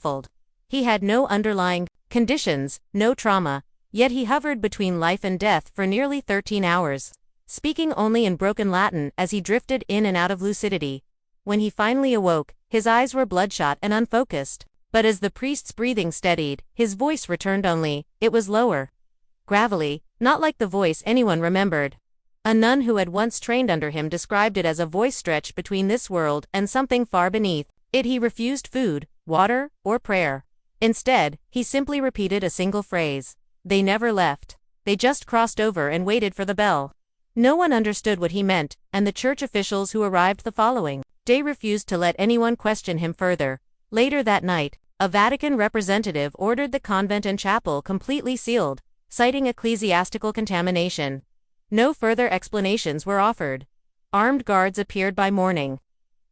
baffled. He had no underlying conditions, no trauma, yet he hovered between life and death for nearly 13 hours, speaking only in broken Latin as he drifted in and out of lucidity. When he finally awoke, his eyes were bloodshot and unfocused. But as the priest's breathing steadied, his voice returned only, it was lower. Gravelly, not like the voice anyone remembered. A nun who had once trained under him described it as a voice stretched between this world and something far beneath it. He refused food, water, or prayer. Instead, he simply repeated a single phrase. They never left. They just crossed over and waited for the bell. No one understood what he meant, and the church officials who arrived the following day refused to let anyone question him further. Later that night, a Vatican representative ordered the convent and chapel completely sealed, citing ecclesiastical contamination. No further explanations were offered. Armed guards appeared by morning.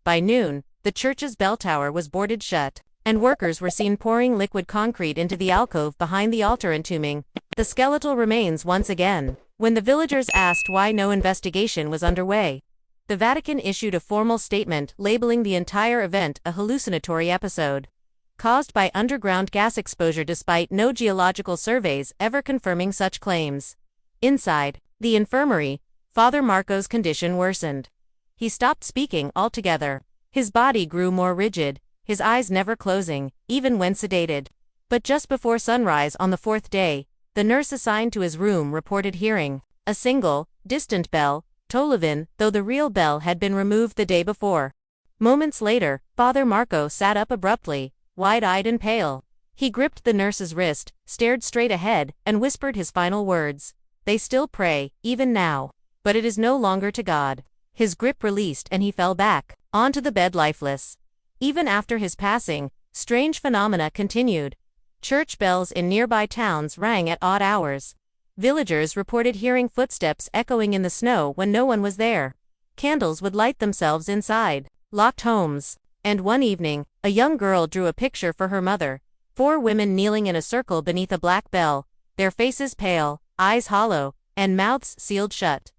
By noon, the church's bell tower was boarded shut, and workers were seen pouring liquid concrete into the alcove behind the altar, entombing the skeletal remains once again. When the villagers asked why no investigation was underway, the Vatican issued a formal statement labeling the entire event a hallucinatory episode caused by underground gas exposure, despite no geological surveys ever confirming such claims. Inside the infirmary, Father Marco's condition worsened. He stopped speaking altogether. His body grew more rigid, his eyes never closing, even when sedated. But just before sunrise on the fourth day, the nurse assigned to his room reported hearing a single, distant bell, Tollevin, though the real bell had been removed the day before. Moments later, Father Marco sat up abruptly, wide-eyed and pale. He gripped the nurse's wrist, stared straight ahead, and whispered his final words. They still pray, even now. But it is no longer to God. His grip released and he fell back onto the bed lifeless. Even after his passing, strange phenomena continued. Church bells in nearby towns rang at odd hours. Villagers reported hearing footsteps echoing in the snow when no one was there. Candles would light themselves inside locked homes. And one evening, a young girl drew a picture for her mother. 4 women kneeling in a circle beneath a black bell, their faces pale, eyes hollow, and mouths sealed shut.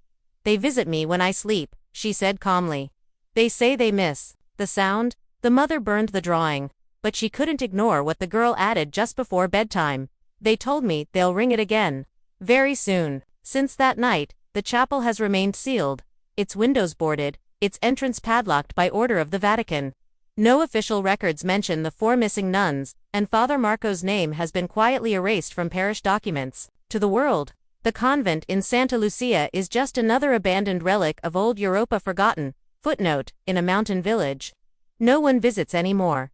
They visit me when I sleep, she said calmly. They say they miss the sound. The mother burned the drawing, but she couldn't ignore what the girl added just before bedtime. They told me they'll ring it again very soon. Since that night, the chapel has remained sealed, its windows boarded, its entrance padlocked by order of the Vatican. No official records mention the 4 missing nuns, and Father Marco's name has been quietly erased from parish documents. To the world, the convent in Santa Lucia is just another abandoned relic of old Europa, forgotten, footnote, in a mountain village. No one visits anymore.